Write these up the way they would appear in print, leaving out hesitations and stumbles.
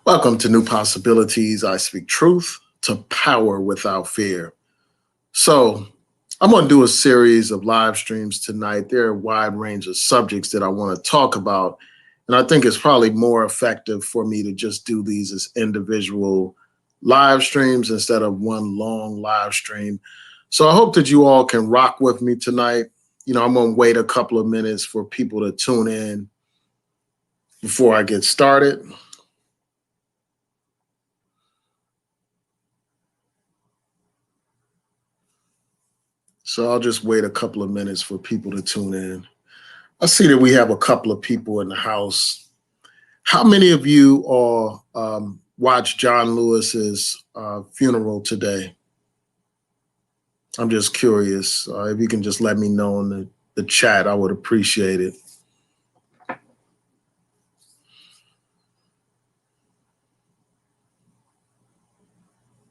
Welcome to New Possibilities. I speak truth to power without fear. So, I'm going to do a series of live streams tonight. There are a wide range of subjects that I want to talk about. And I think it's probably more effective for me to just do these as individual live streams instead of one long live stream. So, I hope that you all can rock with me tonight. I'm going to wait a couple of minutes for people to tune in before I get started. So I'll just wait a couple of minutes for people to tune in. I see that we have a couple of people in the house. How many of you all watched John Lewis's funeral today? I'm just curious. If you can just let me know in the chat, I would appreciate it.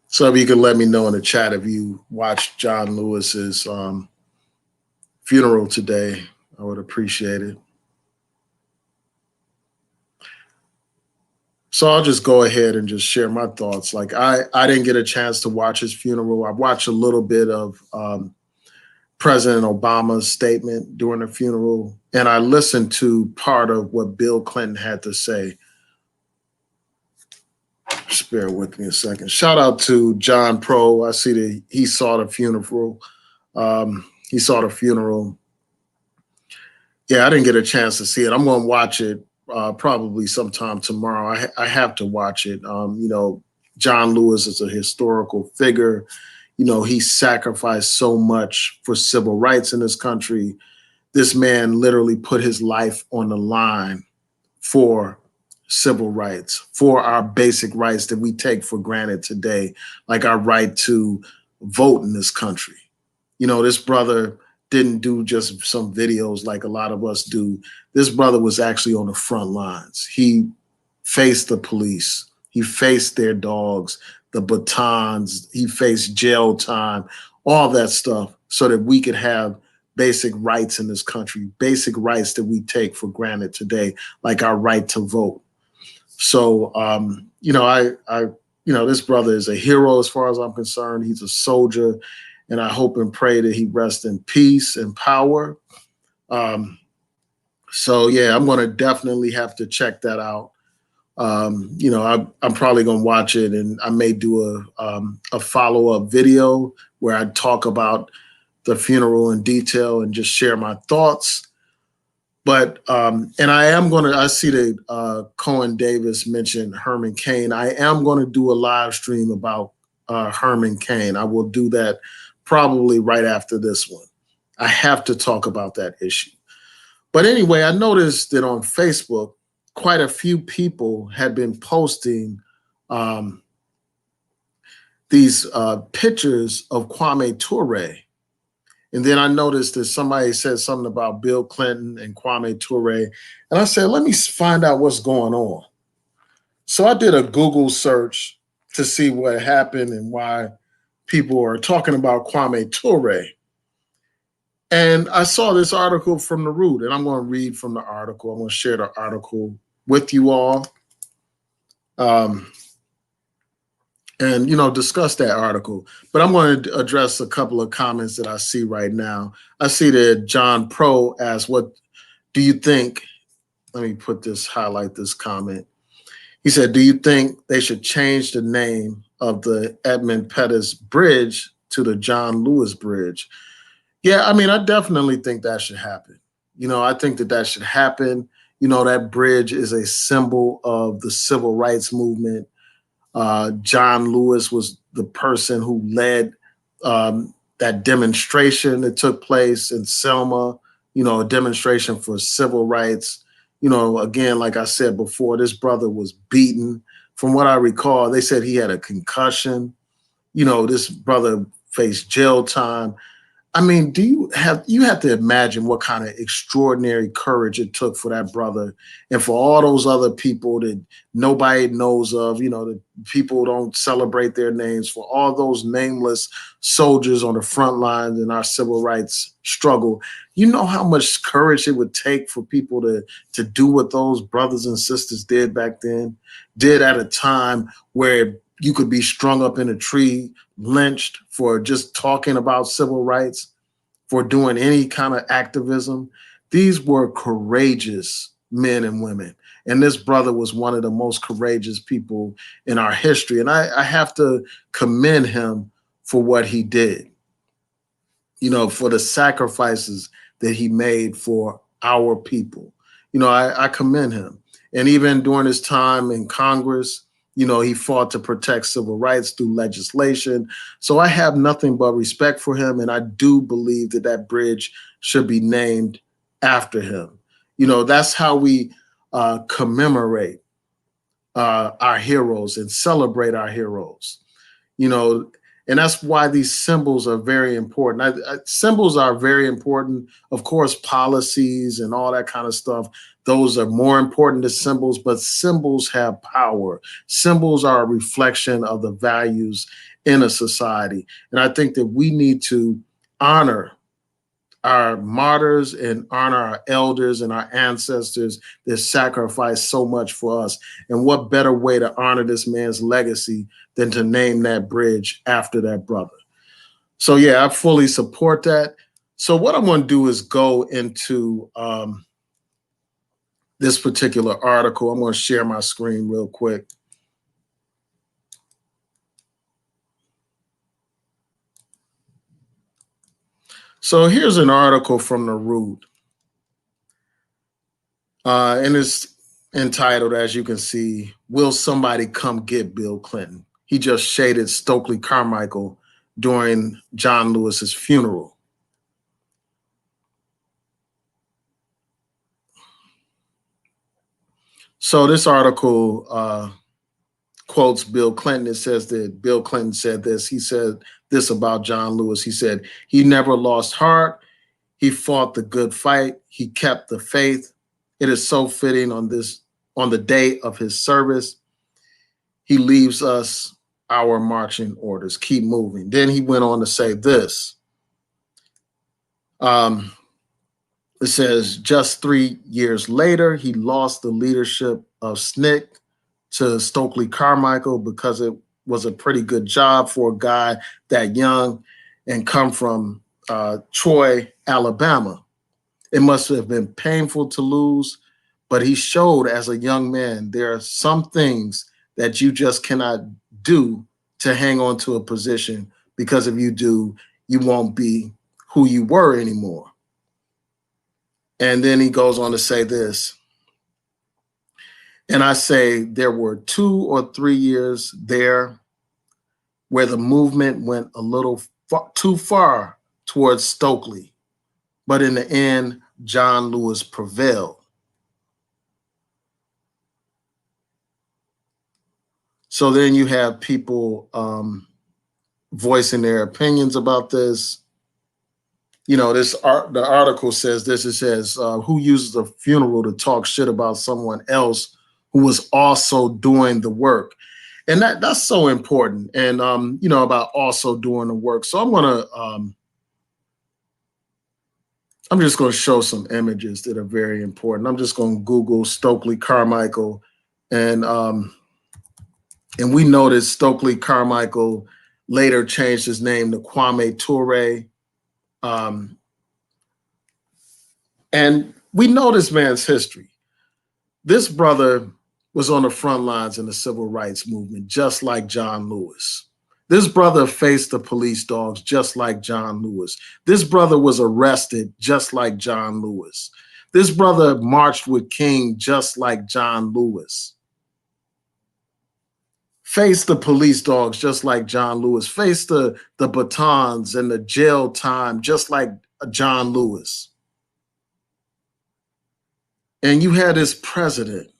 So if you can let me know in the chat if you watched John Lewis's funeral today, I would appreciate it. So I'll just go ahead and just share my thoughts. Like I didn't get a chance to watch his funeral. I watched a little bit of President Obama's statement during the funeral, and I listened to part of what Bill Clinton had to say. Just bear with me a second. Shout out to John Pro. I see that he saw the funeral. Yeah, I didn't get a chance to see it. I'm going to watch it probably sometime tomorrow. I have to watch it. John Lewis is a historical figure. He sacrificed so much for civil rights in this country. This man literally put his life on the line for civil rights, for our basic rights that we take for granted today, like our right to vote in this country. This brother didn't do just some videos like a lot of us do. This brother was actually on the front lines. He faced the police. He faced their dogs, the batons. He faced jail time, all that stuff so that we could have basic rights in this country, basic rights that we take for granted today, like our right to vote. So, this brother is a hero as far as I'm concerned. He's a soldier, and I hope and pray that he rests in peace and power. I'm going to definitely have to check that out. I'm probably going to watch it, and I may do a follow-up video where I talk about the funeral in detail and just share my thoughts. But, and I see that Cohen Davis mentioned Herman Cain. I am going to do a live stream about Herman Cain. I will do that probably right after this one. I have to talk about that issue. But anyway, I noticed that on Facebook, quite a few people had been posting these pictures of Kwame Ture. And then I noticed that somebody said something about Bill Clinton and Kwame Ture. And I said, let me find out what's going on. So I did a Google search to see what happened and why people are talking about Kwame Ture. And I saw this article from The Root, and I'm going to read from the article. I'm going to share the article with you all. And discuss that article. But I'm going to address a couple of comments that I see right now. I see that John Pro asked, what do you think? Let me highlight this comment. He said, do you think they should change the name of the Edmund Pettus Bridge to the John Lewis Bridge? Yeah, I definitely think that should happen. I think that should happen. That bridge is a symbol of the civil rights movement. John Lewis was the person who led that demonstration that took place in Selma, a demonstration for civil rights. Again, like I said before, this brother was beaten. From what I recall, they said he had a concussion. This brother faced jail time. I mean, you have to imagine what kind of extraordinary courage it took for that brother and for all those other people that nobody knows of, the people don't celebrate their names, for all those nameless soldiers on the front lines in our civil rights struggle. You know how much courage it would take for people to do what those brothers and sisters did back then, did at a time where you could be strung up in a tree, lynched for just talking about civil rights, for doing any kind of activism. These were courageous men and women. And this brother was one of the most courageous people in our history. And I have to commend him for what he did, for the sacrifices that he made for our people. I commend him. And even during his time in Congress, he fought to protect civil rights through legislation. So I have nothing but respect for him. And I do believe that that bridge should be named after him. That's how we commemorate our heroes and celebrate our heroes. you know, and that's why these symbols are very important. Symbols are very important. Of course, policies and all that kind of stuff, those are more important than symbols, but symbols have power. Symbols are a reflection of the values in a society. And I think that we need to honor our martyrs and honor our elders and our ancestors that sacrificed so much for us. And what better way to honor this man's legacy than to name that bridge after that brother? So yeah, I fully support that. So what I'm going to do is go into this particular article. I'm going to share my screen real quick. So here's an article from The Root. And it's entitled, as you can see, "Will Somebody Come Get Bill Clinton?" He just shaded Stokely Carmichael during John Lewis's funeral. So this article quotes Bill Clinton. It says that Bill Clinton said this. He said this about John Lewis. He said, "He never lost heart. He fought the good fight. He kept the faith. It is so fitting on the day of his service. He leaves us our marching orders. Keep moving." Then he went on to say this. It says, "Just 3 years later, he lost the leadership of SNCC to Stokely Carmichael because it was a pretty good job for a guy that young and come from Troy, Alabama. It must have been painful to lose, but he showed as a young man there are some things that you just cannot do to hang on to a position, because if you do, you won't be who you were anymore." And then he goes on to say this. "And I say there were 2 or 3 years there where the movement went a little too far towards Stokely, but in the end, John Lewis prevailed." So then you have people voicing their opinions about this. The article says this. It says, "Who uses a funeral to talk shit about someone else who was also doing the work?" And that's so important. And about also doing the work. So I'm just gonna show some images that are very important. I'm just gonna Google Stokely Carmichael, and we noticed Stokely Carmichael later changed his name to Kwame Ture. And we know this man's history. This brother was on the front lines in the civil rights movement, just like John Lewis. This brother faced the police dogs just like John Lewis. This brother was arrested just like John Lewis. This brother marched with King just like John Lewis. Faced the police dogs just like John Lewis. Faced the batons and the jail time just like John Lewis. And you had this president,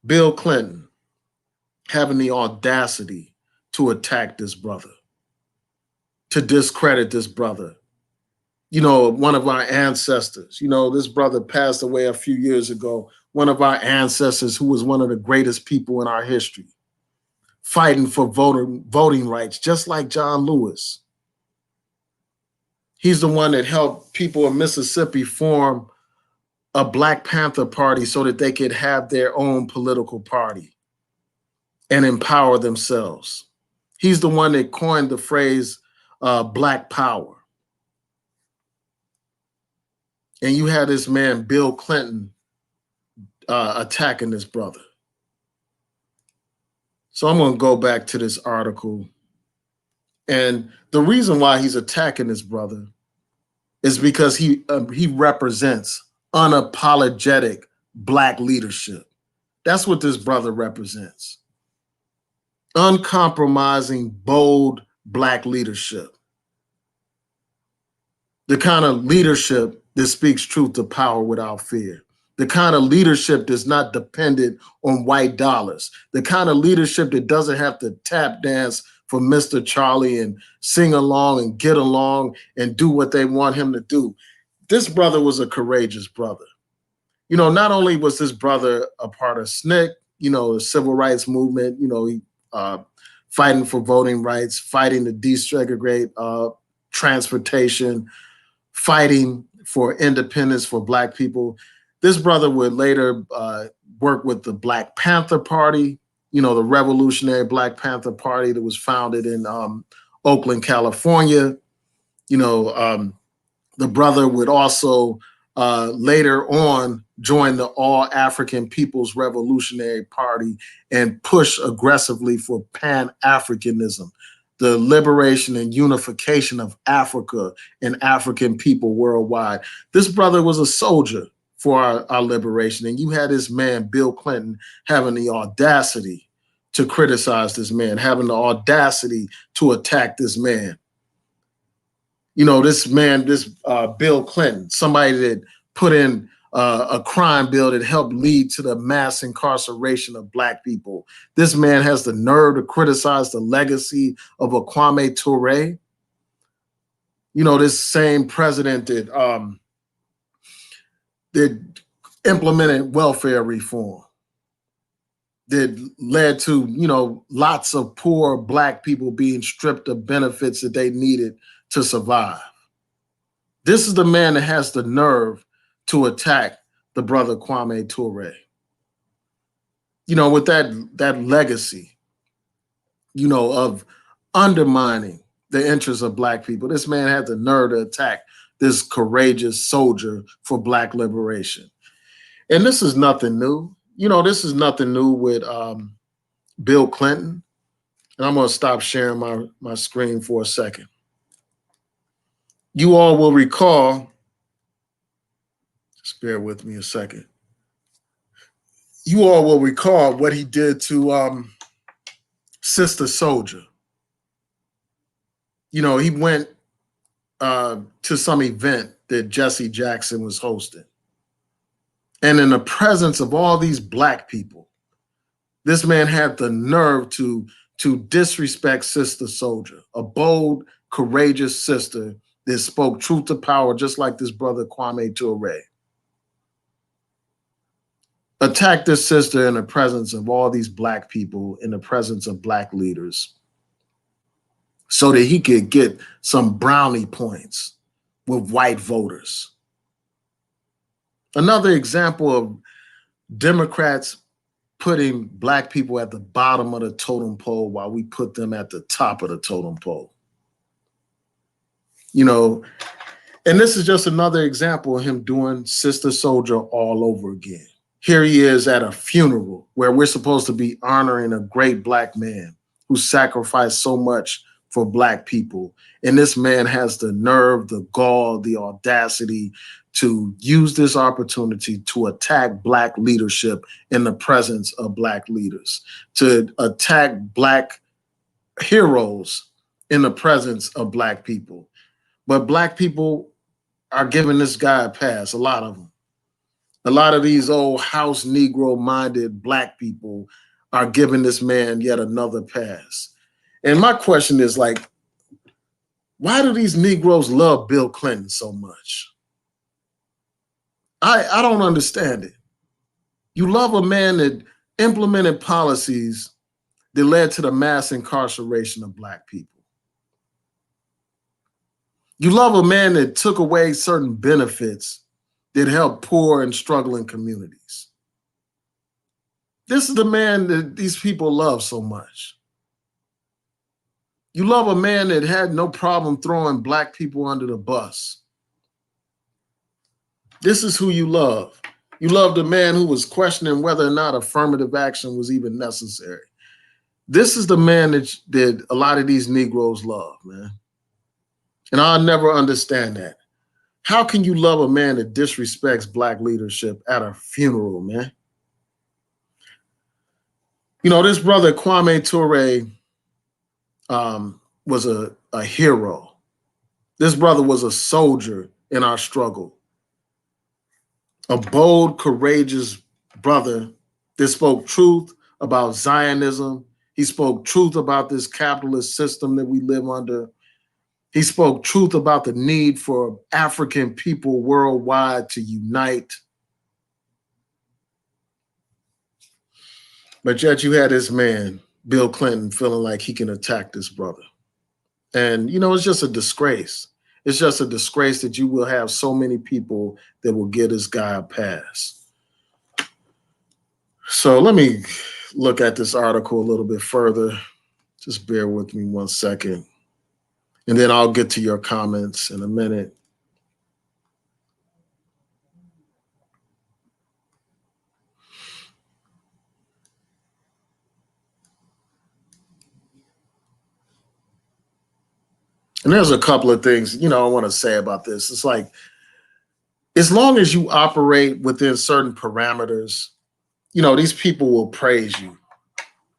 Bill Clinton, having the audacity to attack this brother. to discredit this brother. You know, one of our ancestors, you know, this brother passed away a few years ago. One of our ancestors who was one of the greatest people in our history, fighting for voting rights, just like John Lewis. He's the one that helped people in Mississippi form a Black Panther Party so that they could have their own political party and empower themselves. He's the one that coined the phrase Black Power. And you had this man, Bill Clinton, attacking this brother. So I'm going to go back to this article. And the reason why he's attacking this brother is because he represents unapologetic Black leadership. That's what this brother represents. Uncompromising, bold Black leadership. The kind of leadership that speaks truth to power without fear. The kind of leadership that's not dependent on white dollars. The kind of leadership that doesn't have to tap dance for Mr. Charlie and sing along and get along and do what they want him to do. This brother was a courageous brother. You know, not only was this brother a part of SNCC, you know, the civil rights movement, you know, he fighting for voting rights, fighting to desegregate transportation, fighting for independence for Black people. This brother would later work with the Black Panther Party, you know, the revolutionary Black Panther Party that was founded in Oakland, California. You know, the brother would also later on join the All African People's Revolutionary Party and push aggressively for Pan-Africanism, the liberation and unification of Africa and African people worldwide. This brother was a soldier for our liberation. And you had this man, Bill Clinton, having the audacity to criticize this man, having the audacity to attack this man. You know, this man, Bill Clinton, somebody that put in a crime bill that helped lead to the mass incarceration of Black people. This man has the nerve to criticize the legacy of a Kwame Ture. You know, this same president that implemented welfare reform that led to, you know, lots of poor Black people being stripped of benefits that they needed to survive. This is the man that has the nerve to attack the brother Kwame Ture. You know, with that legacy, you know, of undermining the interests of Black people, this man had the nerve to attack this courageous soldier for Black liberation. And this is nothing new. You know, this is nothing new with Bill Clinton. And I'm going to stop sharing my screen for a second. You all will recall, just bear with me a second. You all will recall what he did to Sister Souljah. You know, he went to some event that Jesse Jackson was hosting. And in the presence of all these Black people, this man had the nerve to disrespect Sister Souljah, a bold, courageous sister that spoke truth to power, just like this brother Kwame Ture. Attack this sister in the presence of all these Black people, in the presence of Black leaders, so that he could get some brownie points with white voters. Another example of Democrats putting Black people at the bottom of the totem pole while we put them at the top of the totem pole. You know, and this is just another example of him doing Sister Souljah all over again. Here he is at a funeral where we're supposed to be honoring a great Black man who sacrificed so much for Black people. And this man has the nerve, the gall, the audacity to use this opportunity to attack Black leadership in the presence of Black leaders, to attack Black heroes in the presence of Black people. But Black people are giving this guy a pass, a lot of them. A lot of these old house Negro-minded Black people are giving this man yet another pass. And my question is, like, Why do these Negroes love Bill Clinton so much? I don't understand it. You love a man that implemented policies that led to the mass incarceration of Black people. You love a man that took away certain benefits that helped poor and struggling communities. This is the man that these people love so much. You love a man that had no problem throwing Black people under the bus. This is who you love. You loved a man who was questioning whether or not affirmative action was even necessary. This is the man that a lot of these Negroes love, man. And I'll never understand that. How can you love a man that disrespects Black leadership at a funeral, man? You know, this brother Kwame Ture was a hero. This brother was a soldier in our struggle. A bold, courageous brother that spoke truth about Zionism. He spoke truth about this capitalist system that we live under. He spoke truth about the need for African people worldwide to unite. But yet you had this man, Bill Clinton, feeling like he can attack this brother. And, you know, it's just a disgrace. It's just a disgrace that you will have so many people that will give this guy a pass. So let me look at this article a little bit further. Just bear with me 1 second. And then I'll get to your comments in a minute. And there's a couple of things, you know, I want to say about this. It's like, as long as you operate within certain parameters, you know, these people will praise you.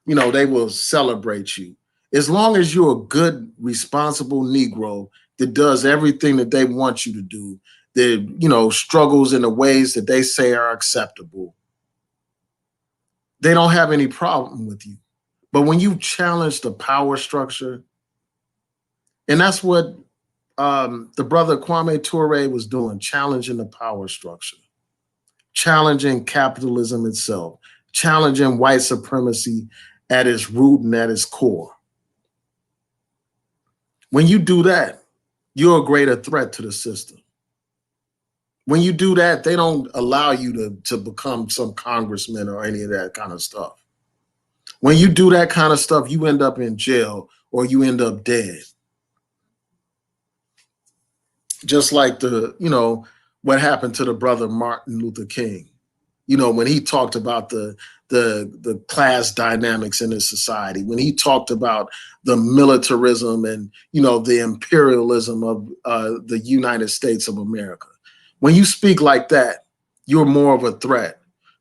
You know, they will celebrate you. As long as you're a good, responsible Negro that does everything that they want you to do, that, you know, struggles in the ways that they say are acceptable, they don't have any problem with you. But when you challenge the power structure, and that's what the brother Kwame Ture was doing, challenging the power structure, challenging capitalism itself, challenging white supremacy at its root and at its core. When you do that, you're a greater threat to the system. When you do that, they don't allow you to become some congressman or any of that kind of stuff. When you do that kind of stuff, you end up in jail or you end up dead. Just like what happened to the brother Martin Luther King. You know, when he talked about the class dynamics in his society, when he talked about the militarism and, you know, the imperialism of the United States of America. When you speak like that, you're more of a threat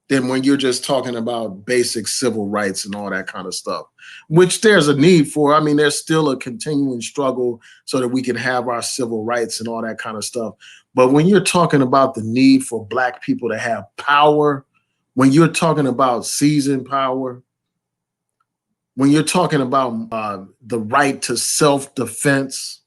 than when you're just talking about basic civil rights and all that kind of stuff, which there's a need for. I mean, there's still a continuing struggle so that we can have our civil rights and all that kind of stuff. But when you're talking about the need for Black people to have power, when you're talking about seizing power, when you're talking about the right to self-defense,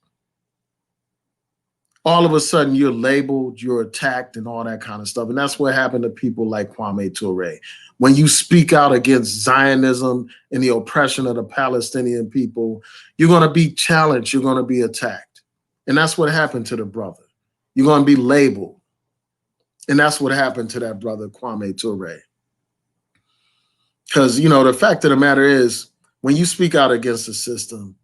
all of a sudden you're labeled, you're attacked, and all that kind of stuff. And that's what happened to people like Kwame Ture. When you speak out against Zionism and the oppression of the Palestinian people, you're going to be challenged, you're going to be attacked. And that's what happened to the brother. You're going to be labeled. And that's what happened to that brother, Kwame Ture. Because, you know, the fact of the matter is, when you speak out against the system,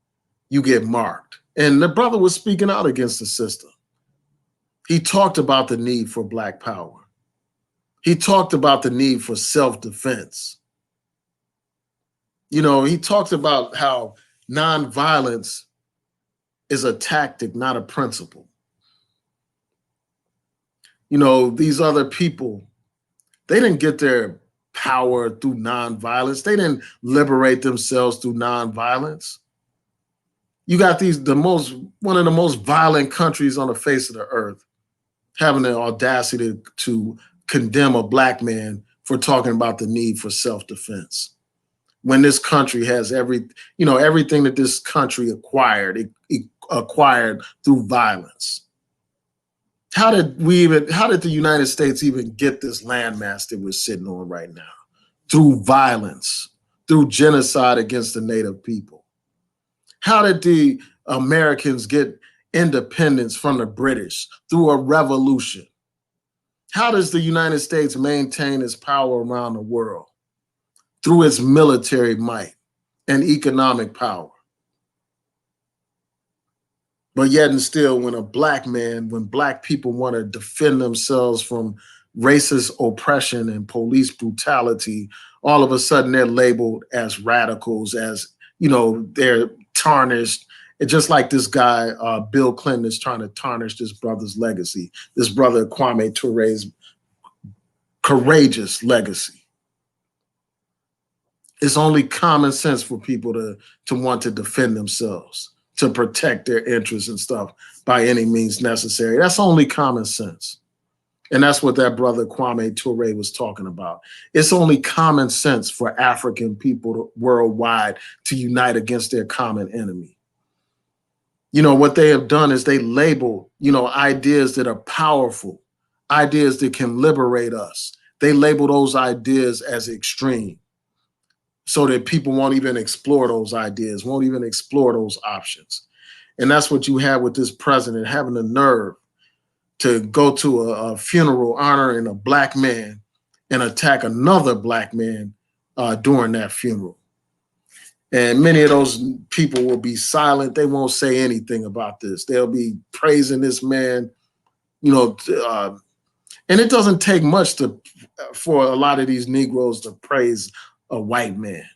you get marked. And the brother was speaking out against the system. He talked about the need for Black power. He talked about the need for self-defense. You know, he talked about how nonviolence is a tactic, not a principle. You know, these other people, they didn't get their power through nonviolence. They didn't liberate themselves through nonviolence. You got one of the most violent countries on the face of the earth having the audacity to condemn a Black man for talking about the need for self-defense. When this country has everything that this country acquired, it acquired through violence. How did the United States even get this landmass that we're sitting on right now? Through violence, through genocide against the native people. How did the Americans get independence from the British? Through a revolution. How does the United States maintain its power around the world? Through its military might and economic power. But yet and still, when black people want to defend themselves from racist oppression and police brutality, all of a sudden they're labeled as radicals, as, they're tarnished. It's just like this guy, Bill Clinton, is trying to tarnish this brother's legacy, this brother Kwame Ture's courageous legacy. It's only common sense for people to want to defend themselves, to protect their interests and stuff by any means necessary. That's only common sense. And that's what that brother Kwame Ture was talking about. It's only common sense for African people worldwide to unite against their common enemy. What they have done is they label, ideas that are powerful, ideas that can liberate us. They label those ideas as extreme so that people won't even explore those ideas, won't even explore those options. And that's what you have with this president, having the nerve to go to a funeral honoring a black man and attack another black man during that funeral. And many of those people will be silent. They won't say anything about this. They'll be praising this man, and it doesn't take much for a lot of these Negroes to praise a white man.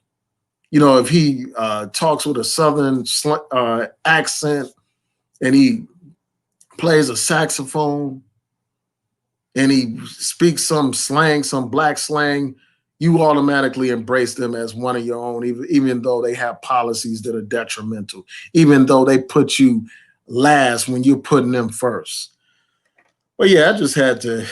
If he talks with a Southern accent and he plays a saxophone and he speaks some slang, some black slang, you automatically embrace them as one of your own, even though they have policies that are detrimental, even though they put you last when you're putting them first. But yeah, I just had to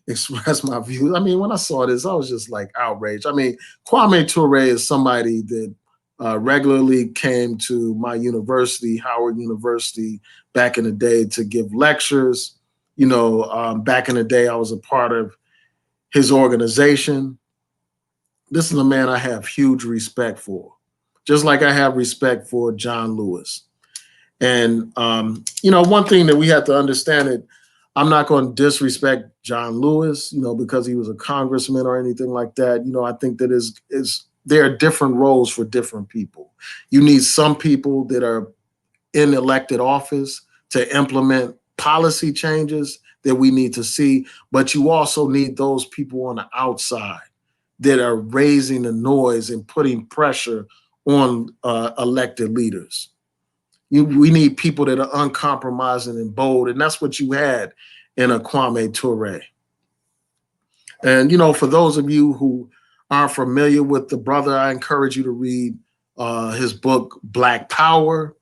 express my views. I mean, when I saw this, I was just like outraged. I mean, Kwame Ture is somebody that regularly came to my university, Howard University, back in the day to give lectures. Back in the day, I was a part of his organization. This is a man I have huge respect for, just like I have respect for John Lewis. And, one thing that we have to understand that I'm not going to disrespect John Lewis, because he was a congressman or anything like that. I think that there are different roles for different people. You need some people that are in elected office to implement policy changes that we need to see, but you also need those people on the outside that are raising the noise and putting pressure on elected leaders. We need people that are uncompromising and bold, and that's what you had in a Kwame Ture. And, for those of you who aren't familiar with the brother, I encourage you to read his book, Black Power.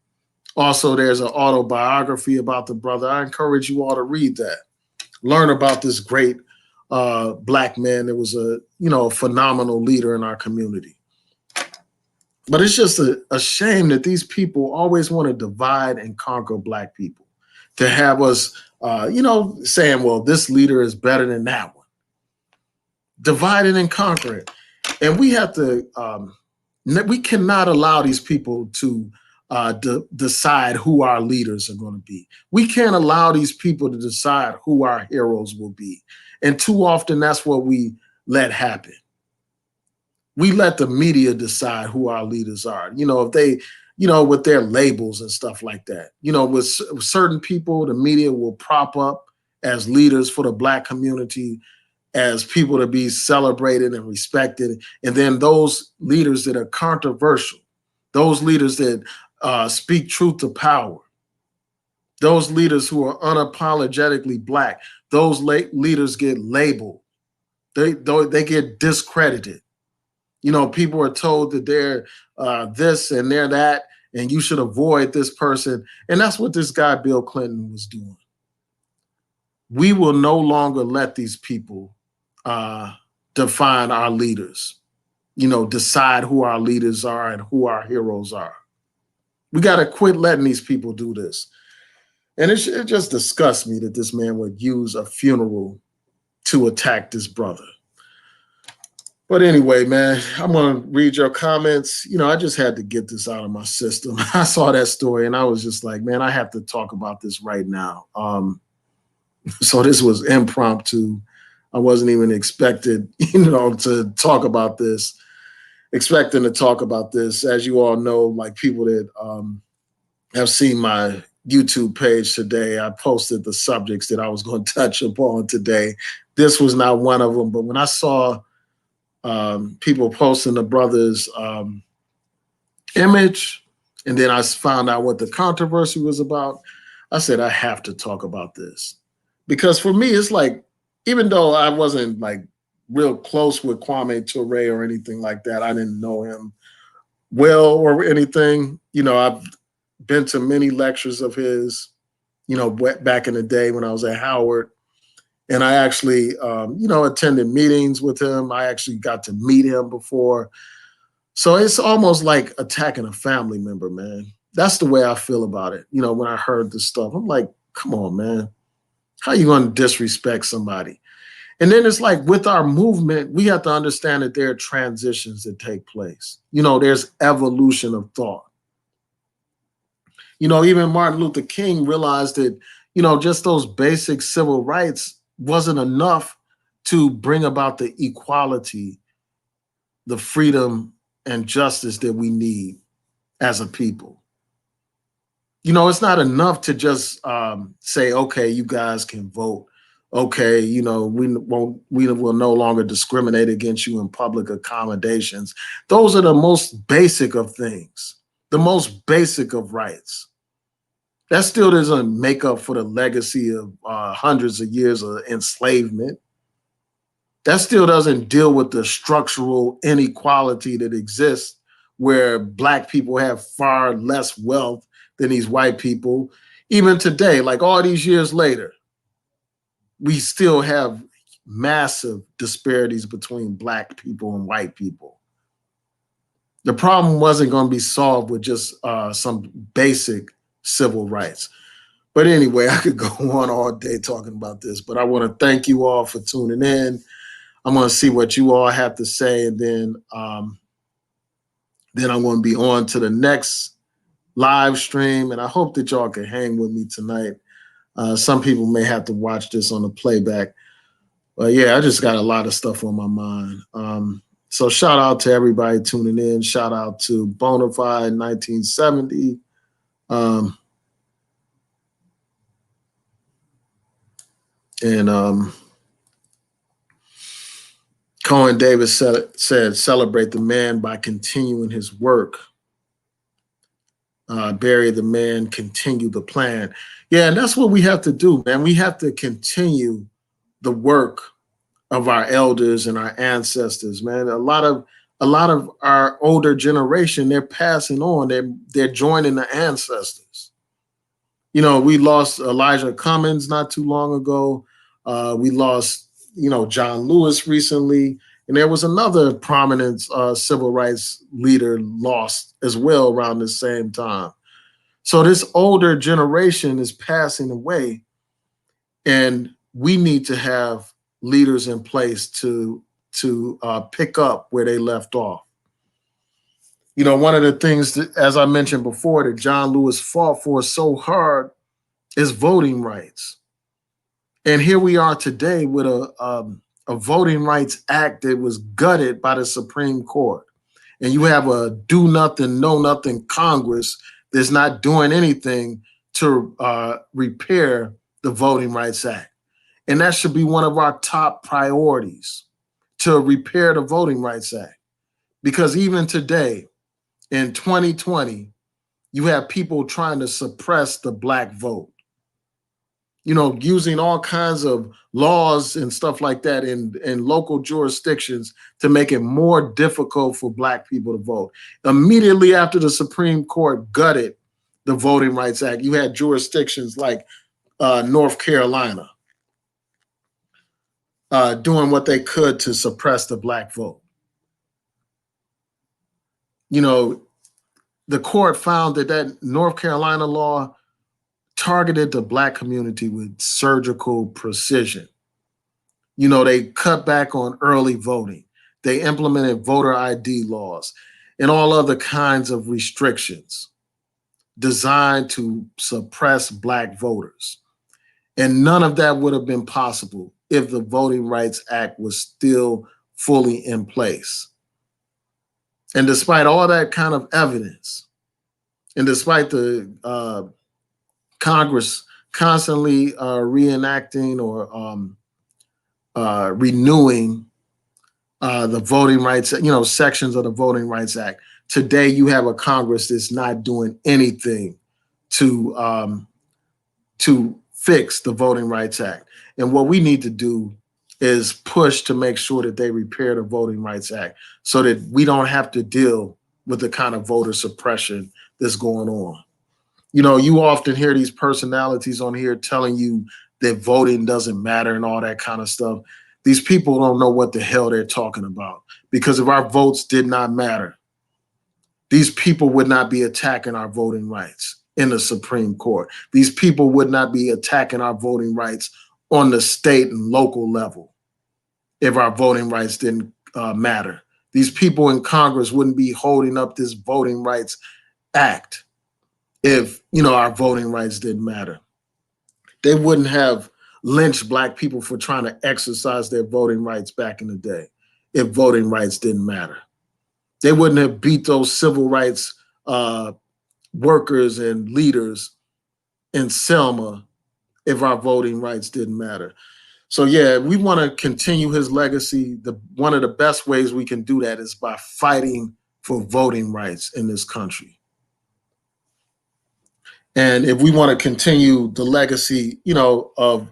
Also, there's an autobiography about the brother. I encourage you all to read that. Learn about this great black man that was a phenomenal leader in our community. But it's just a shame that these people always want to divide and conquer black people, to have us, saying, well, this leader is better than that one. Divided and conquering. And we have to, we cannot allow these people to decide who our leaders are going to be. We can't allow these people to decide who our heroes will be. And too often that's what we let happen. We let the media decide who our leaders are. If they, with their labels and stuff like that. With certain people, the media will prop up as leaders for the black community, as people to be celebrated and respected. And then those leaders that are controversial, those leaders that speak truth to power, those leaders who are unapologetically black, those leaders get labeled. They get discredited. People are told that they're this and they're that, and you should avoid this person. And that's what this guy, Bill Clinton, was doing. We will no longer let these people define our leaders, decide who our leaders are and who our heroes are. We got to quit letting these people do this. And it just disgusts me that this man would use a funeral to attack this brother. But anyway, man, I'm going to read your comments. I just had to get this out of my system. I saw that story and I was just like, man, I have to talk about this right now. So this was impromptu. I wasn't even expected, to talk about this, expecting to talk about this. As you all know, like people that have seen my YouTube page today, I posted the subjects that I was going to touch upon today. This was not one of them, but when I saw people posting the brother's image, and then I found out what the controversy was about, I said, I have to talk about this. Because for me, it's like, even though I wasn't like real close with Kwame Ture or anything like that, I didn't know him well or anything. I've been to many lectures of his, back in the day when I was at Howard. And I actually, attended meetings with him. I actually got to meet him before. So it's almost like attacking a family member, man. That's the way I feel about it. When I heard this stuff, I'm like, come on, man. How are you going to disrespect somebody? And then it's like with our movement, we have to understand that there are transitions that take place. There's evolution of thought. Even Martin Luther King realized that, just those basic civil rights wasn't enough to bring about the equality, the freedom and justice that we need as a people. It's not enough to just say, okay, you guys can vote. Okay, we will no longer discriminate against you in public accommodations. Those are the most basic of things, the most basic of rights. That still doesn't make up for the legacy of hundreds of years of enslavement. That still doesn't deal with the structural inequality that exists where Black people have far less wealth than these white people. Even today, like all these years later, we still have massive disparities between Black people and white people. The problem wasn't going to be solved with just some basic civil rights. But anyway, I could go on all day talking about this, but I want to thank you all for tuning in. I'm going to see what you all have to say, and then I'm going to be on to the next live stream, and I hope that y'all can hang with me tonight. Some people may have to watch this on the playback. But yeah, I just got a lot of stuff on my mind. So shout out to everybody tuning in. Shout out to Bonafide 1970. And Cohen Davis said, celebrate the man by continuing his work. Bury the man, continue the plan. Yeah, and that's what we have to do, man. We have to continue the work of our elders and our ancestors, man. A lot of our older generation, they're passing on. They're joining the ancestors. We lost Elijah Cummings not too long ago. We lost, John Lewis recently. And there was another prominent civil rights leader lost as well around the same time. So this older generation is passing away, and we need to have leaders in place to pick up where they left off. One of the things that, as I mentioned before, that John Lewis fought for so hard is voting rights. And here we are today with a Voting Rights Act that was gutted by the Supreme Court. And you have a do nothing, know nothing Congress that's not doing anything to repair the Voting Rights Act. And that should be one of our top priorities, to repair the Voting Rights Act. Because even today, in 2020, you have people trying to suppress the Black vote. Using all kinds of laws and stuff like that in local jurisdictions to make it more difficult for Black people to vote. Immediately after the Supreme Court gutted the Voting Rights Act, you had jurisdictions like North Carolina doing what they could to suppress the Black vote. the court found that that North Carolina law targeted the black community with surgical precision. You know, they cut back on early voting. They implemented voter ID laws and all other kinds of restrictions designed to suppress black voters. And none of that would have been possible if the Voting Rights Act was still fully in place. And despite all that kind of evidence, and despite the Congress constantly reenacting or renewing the Voting Rights, sections of the Voting Rights Act, today you have a Congress that's not doing anything to fix the Voting Rights Act. And what we need to do is push to make sure that they repair the Voting Rights Act so that we don't have to deal with the kind of voter suppression that's going on. You know, you often hear these personalities on here telling you that voting doesn't matter and all that kind of stuff. These people don't know what the hell they're talking about, because if our votes did not matter, these people would not be attacking our voting rights in the Supreme Court. These people would not be attacking our voting rights on the state and local level if our voting rights didn't matter. These people in Congress wouldn't be holding up this Voting Rights Act if, our voting rights didn't matter. They wouldn't have lynched black people for trying to exercise their voting rights back in the day if voting rights didn't matter. They wouldn't have beat those civil rights workers and leaders in Selma if our voting rights didn't matter. So yeah, we want to continue his legacy. One of the best ways we can do that is by fighting for voting rights in this country. And if we want to continue the legacy, of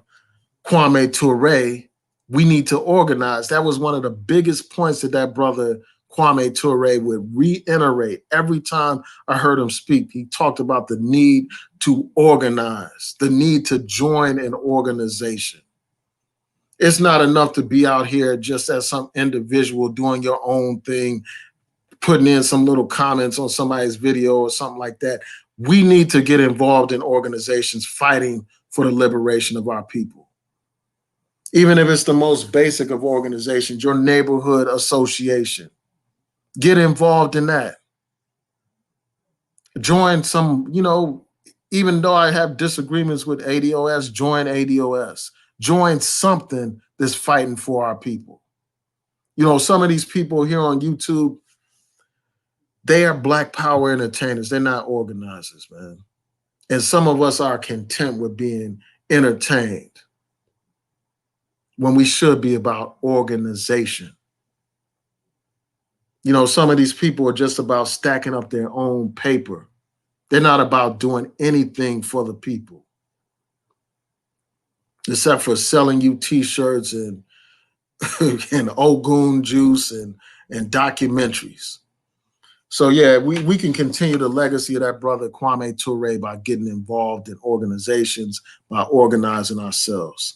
Kwame Ture, we need to organize. That was one of the biggest points that brother Kwame Ture would reiterate every time I heard him speak. He talked about the need to organize, the need to join an organization. It's not enough to be out here just as some individual doing your own thing, putting in some little comments on somebody's video or something like that. We need to get involved in organizations fighting for the liberation of our people. Even if it's the most basic of organizations, your neighborhood association. Get involved in that. Join some, even though I have disagreements with ADOS, join ADOS. Join something that's fighting for our people. Some of these people here on YouTube, they are Black Power entertainers. They're not organizers, man. And some of us are content with being entertained when we should be about organization. Some of these people are just about stacking up their own paper. They're not about doing anything for the people, except for selling you T-shirts and and Ogun juice and documentaries. So yeah, we can continue the legacy of that brother Kwame Ture by getting involved in organizations, by organizing ourselves.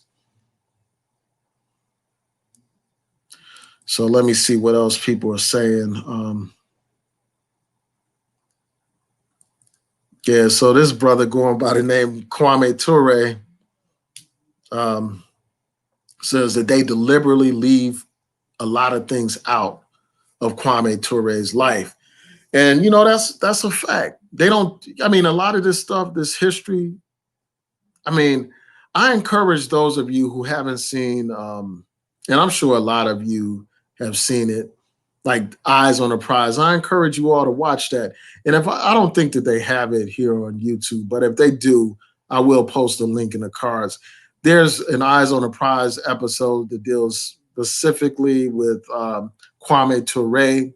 So let me see what else people are saying. Yeah, so this brother going by the name Kwame Ture says that they deliberately leave a lot of things out of Kwame Ture's life. And, that's a fact. They don't, a lot of this stuff, this history, I encourage those of you who haven't seen, and I'm sure a lot of you have seen it, like Eyes on the Prize. I encourage you all to watch that. And if I don't think that they have it here on YouTube, but if they do, I will post a link in the cards. There's an Eyes on the Prize episode that deals specifically with Kwame Ture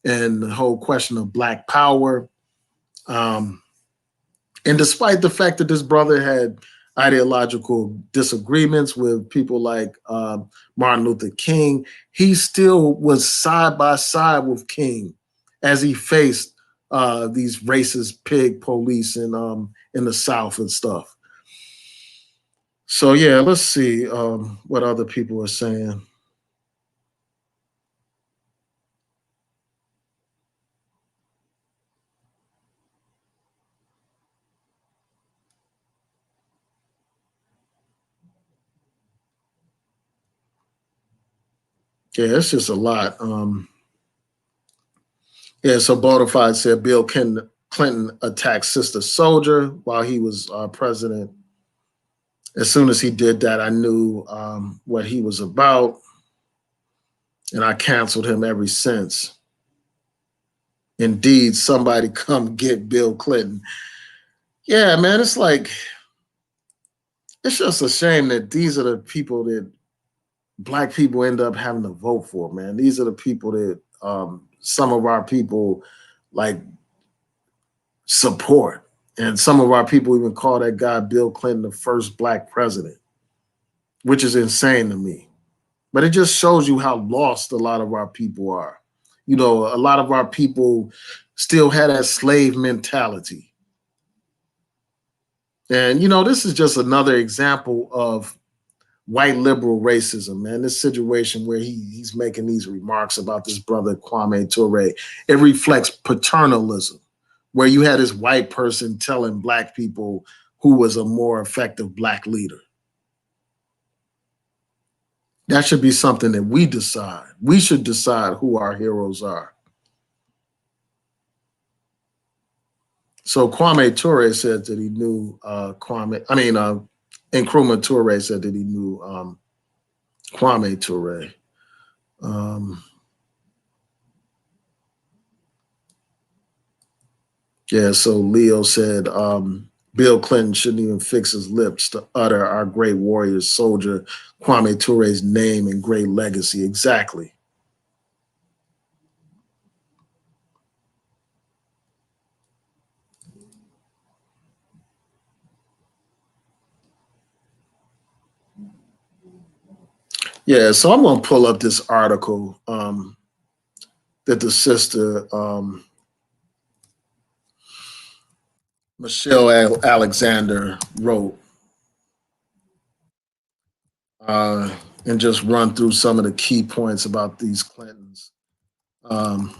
and the whole question of Black Power. And despite the fact that this brother had ideological disagreements with people like Martin Luther King, he still was side by side with King as he faced these racist pig police in the South and stuff. So yeah, let's see what other people are saying. Yeah, it's just a lot. Yeah, so Bonafide said Bill Clinton attacked Sister Soldier while he was president. As soon as he did that, I knew what he was about, and I canceled him ever since. Indeed, somebody come get Bill Clinton. Yeah, man, it's like, it's just a shame that these are the people that black people end up having to vote for, man. These are the people that some of our people like support. And some of our people even call that guy Bill Clinton the first black president, which is insane to me. But it just shows you how lost a lot of our people are. You know, a lot of our people still had that slave mentality. And, you know, this is just another example of white liberal racism, man. This situation where he's making these remarks about this brother Kwame Ture, it reflects paternalism, where you had this white person telling black people who was a more effective black leader. That should be something that we decide. We should decide who our heroes are. So Kwame Ture said that he knew Nkrumah Ture said that he knew Kwame Ture. Um, yeah, so Leo said Bill Clinton shouldn't even fix his lips to utter our great warrior soldier Kwame Ture's name and great legacy. Exactly. Yeah, so I'm going to pull up this article that the sister Michelle Alexander wrote, and just run through some of the key points about these Clintons. Um,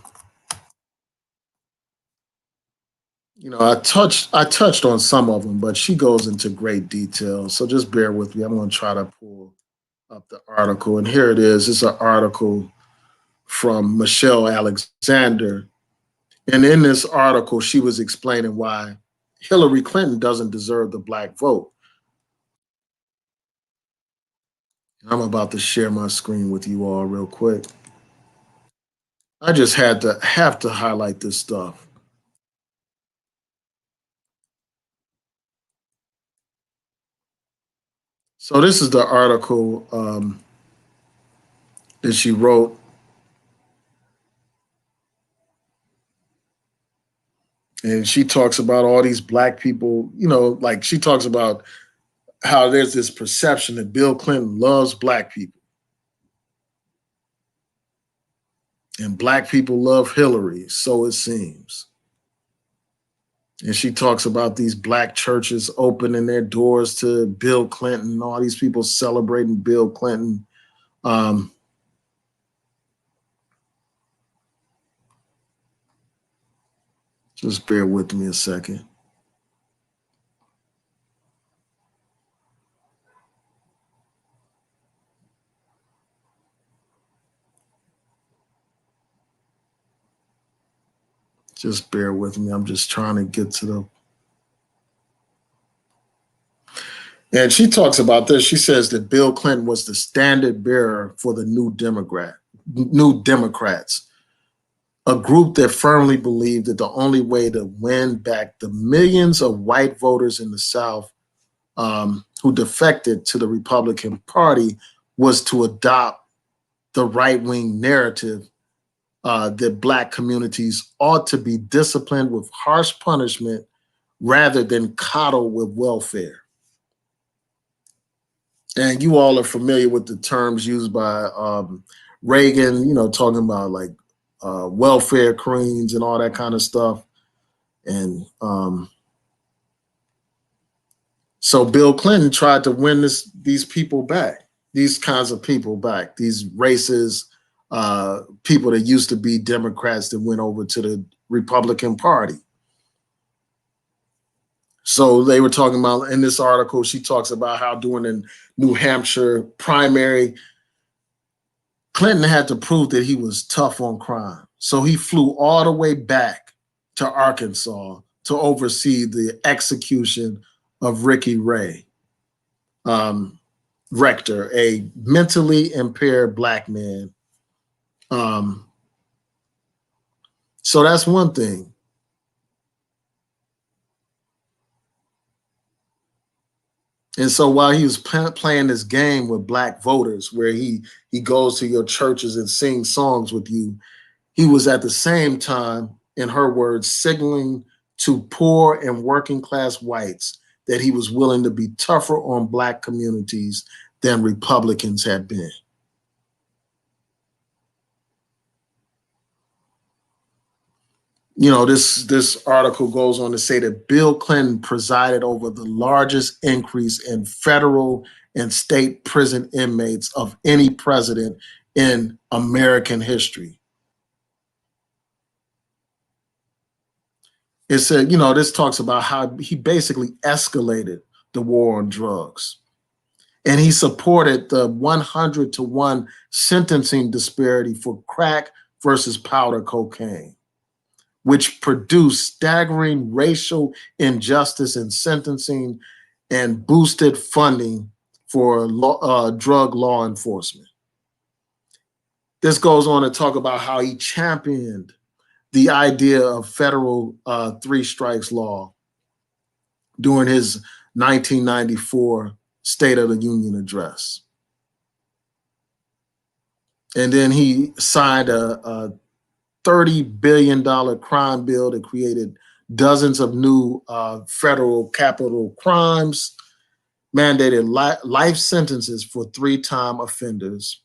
you know, I touched on some of them, but she goes into great detail. So just bear with me. I'm going to try to pull up the article, and here it is. It's an article from Michelle Alexander, and in this article, she was explaining why Hillary Clinton doesn't deserve the black vote. I'm about to share my screen with you all real quick. I just have to highlight this stuff. So this is the article that she wrote, and she talks about all these black people. You know, like she talks about how there's this perception that Bill Clinton loves black people, and black people love Hillary. So it seems. And she talks about these black churches opening their doors to Bill Clinton, all these people celebrating Bill Clinton. Um, just bear with me a second. Just bear with me. I'm just trying to get to the. And she talks about this. She says that Bill Clinton was the standard bearer for the New Democrats, a group that firmly believed that the only way to win back the millions of white voters in the South who defected to the Republican Party was to adopt the right wing narrative that black communities ought to be disciplined with harsh punishment rather than coddled with welfare. And you all are familiar with the terms used by Reagan, you know, talking about like welfare queens and all that kind of stuff. And so Bill Clinton tried to win these people back, these kinds of people back, these racist people that used to be Democrats that went over to the Republican Party. So they were talking about in this article, she talks about how during the New Hampshire primary, Clinton had to prove that he was tough on crime. So he flew all the way back to Arkansas to oversee the execution of Ricky Ray, um, Rector, a mentally impaired black man. Um, so that's one thing. And so while he was playing this game with black voters, where he goes to your churches and sings songs with you, he was at the same time, in her words, signaling to poor and working class whites that he was willing to be tougher on black communities than Republicans had been. You know, this article goes on to say that Bill Clinton presided over the largest increase in federal and state prison inmates of any president in American history. It said, you know, this talks about how he basically escalated the war on drugs. And he supported the 100-to-1 sentencing disparity for crack versus powder cocaine, which produced staggering racial injustice in sentencing and boosted funding for drug law enforcement. This goes on to talk about how he championed the idea of federal three strikes law during his 1994 State of the Union address. And then he signed a $30 billion crime bill that created dozens of new federal capital crimes, mandated life sentences for three-time offenders,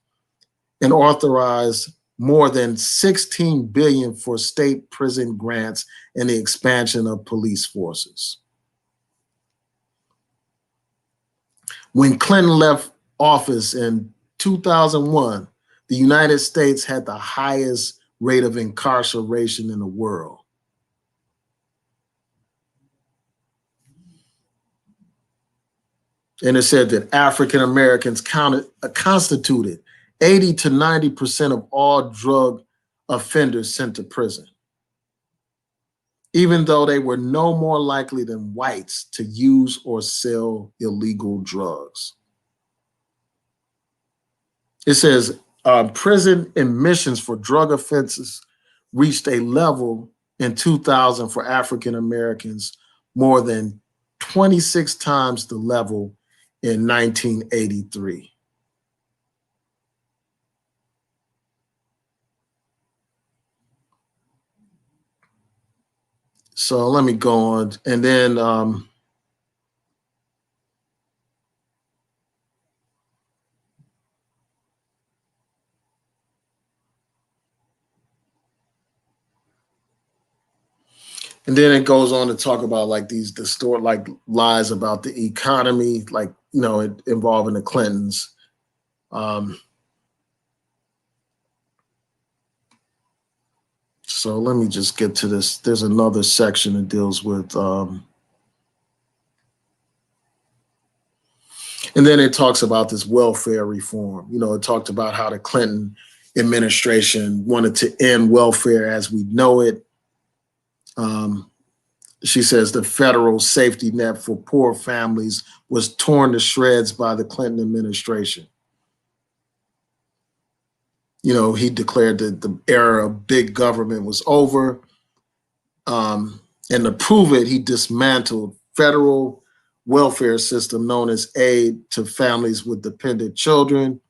and authorized more than $16 billion for state prison grants and the expansion of police forces. When Clinton left office in 2001, the United States had the highest rate of incarceration in the world. And it said that African Americans constituted 80 to 90% of all drug offenders sent to prison, even though they were no more likely than whites to use or sell illegal drugs. It says prison admissions for drug offenses reached a level in 2000 for African Americans more than 26 times the level in 1983. So let me go on. And then it goes on to talk about like these distort like lies about the economy, like, you know, involving the Clintons. So let me just get to this. There's another section that deals with, and then it talks about this welfare reform. You know, it talked about how the Clinton administration wanted to end welfare as we know it. She says the federal safety net for poor families was torn to shreds by the Clinton administration. You know, he declared that the era of big government was over. And to prove it, he dismantled federal welfare system known as aid to families with dependent children.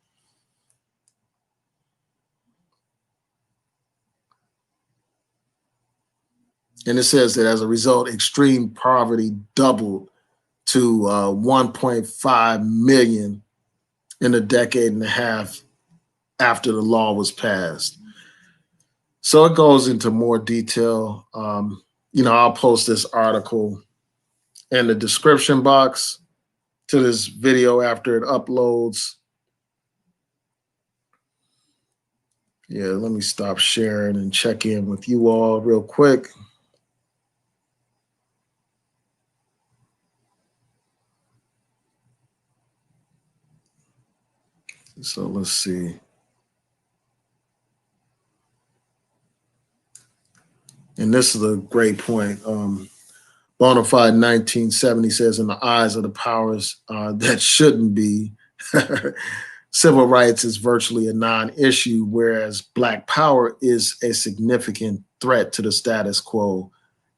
And it says that as a result, extreme poverty doubled to 1.5 million in a decade and a half after the law was passed. So it goes into more detail. You know, I'll post this article in the description box to this video after it uploads. Yeah, let me stop sharing and check in with you all real quick. So let's see. And this is a great point. Bonafide 1970 says, in the eyes of the powers that shouldn't be, civil rights is virtually a non-issue, whereas Black power is a significant threat to the status quo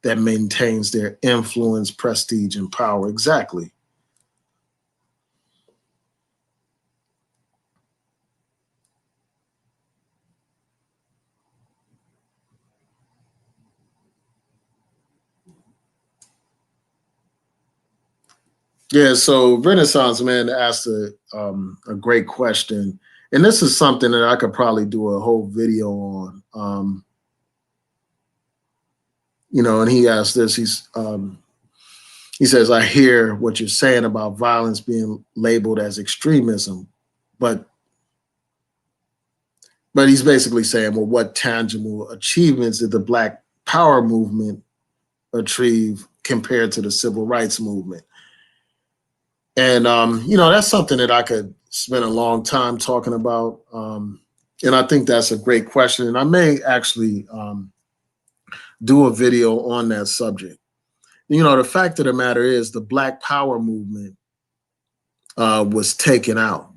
that maintains their influence, prestige, and power. Exactly. Yeah, so Renaissance Man asked a great question. And this is something that I could probably do a whole video on. And he asked this. He says, I hear what you're saying about violence being labeled as extremism, but he's basically saying, well, what tangible achievements did the Black Power movement achieve compared to the civil rights movement? And that's something that I could spend a long time talking about. And I think that's a great question. And I may actually do a video on that subject. The fact of the matter is the Black Power movement was taken out,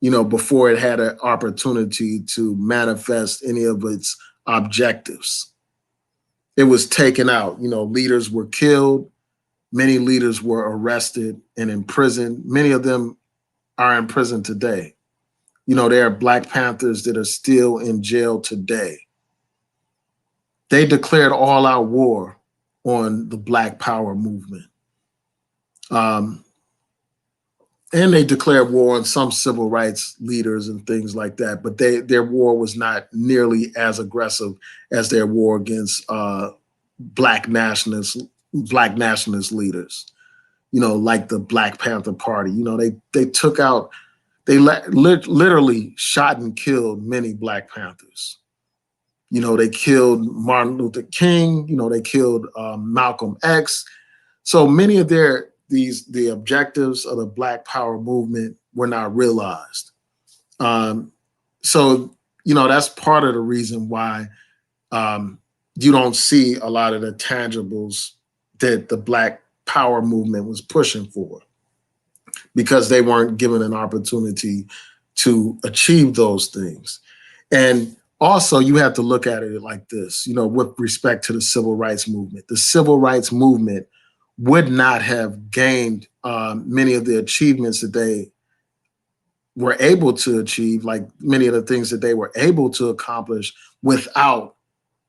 before it had an opportunity to manifest any of its objectives. It was taken out. Leaders were killed. Many leaders were arrested and imprisoned. Many of them are in prison today. There are Black Panthers that are still in jail today. They declared all-out war on the Black Power movement. And they declared war on some civil rights leaders and things like that, but their war was not nearly as aggressive as their war against Black nationalist leaders, like the Black Panther Party. They took out, they literally shot and killed many Black Panthers. They killed Martin Luther King. They killed Malcolm X. So many of the objectives of the Black Power movement were not realized. So that's part of the reason why you don't see a lot of the tangibles that the Black Power movement was pushing for, because they weren't given an opportunity to achieve those things. And also, you have to look at it like this, with respect to the civil rights movement. The civil rights movement would not have gained many of the achievements that they were able to achieve, like many of the things that they were able to accomplish, without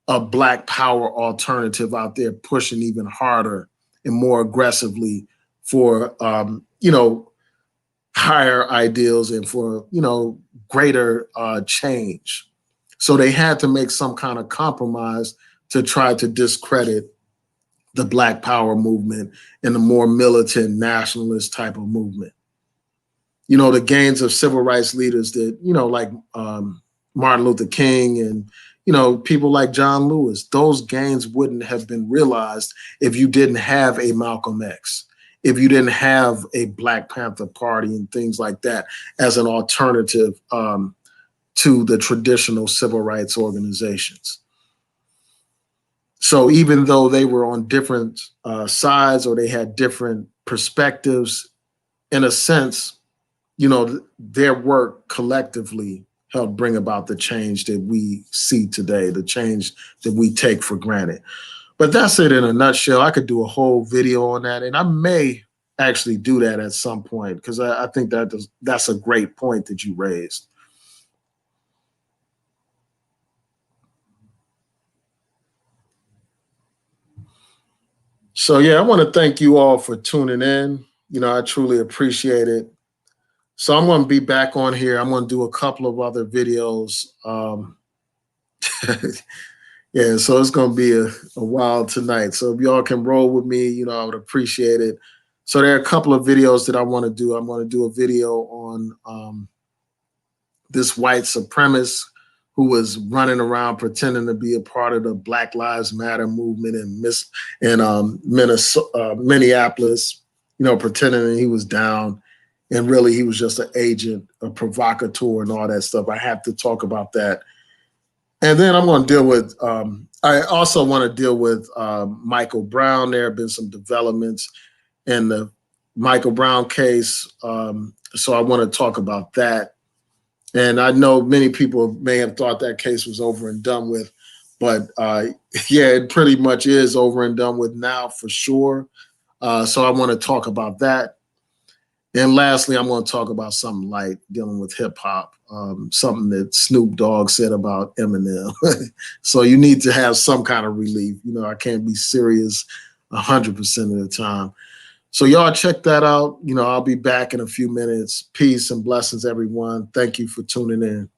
a Black Power alternative out there pushing even harder and more aggressively for, higher ideals and for, greater change. So they had to make some kind of compromise to try to discredit the Black Power movement and the more militant nationalist type of movement. The gains of civil rights leaders that, like Martin Luther King and, people like John Lewis, those gains wouldn't have been realized if you didn't have a Malcolm X, if you didn't have a Black Panther Party and things like that as an alternative to the traditional civil rights organizations. So even though they were on different sides, or they had different perspectives, in a sense, their work collectively helped bring about the change that we see today, the change that we take for granted. But that's it in a nutshell. I could do a whole video on that, and I may actually do that at some point, because I think that's a great point that you raised. So, yeah, I want to thank you all for tuning in. I truly appreciate it. So I'm going to be back on here. I'm going to do a couple of other videos. Yeah, so it's going to be a while tonight. So if y'all can roll with me, I would appreciate it. So there are a couple of videos that I want to do. I'm going to do a video on this white supremacist who was running around pretending to be a part of the Black Lives Matter movement in Minneapolis, pretending that he was down. And really, he was just an agent, a provocateur, and all that stuff. I have to talk about that. And then I'm going to deal with, I also want to deal with Michael Brown. There have been some developments in the Michael Brown case. So I want to talk about that. And I know many people may have thought that case was over and done with, but yeah, it pretty much is over and done with now for sure. So I want to talk about that. And lastly, I'm going to talk about something light dealing with hip hop, something that Snoop Dogg said about Eminem. So you need to have some kind of relief. You know, I can't be serious 100% of the time. So y'all check that out. You know, I'll be back in a few minutes. Peace and blessings, everyone. Thank you for tuning in.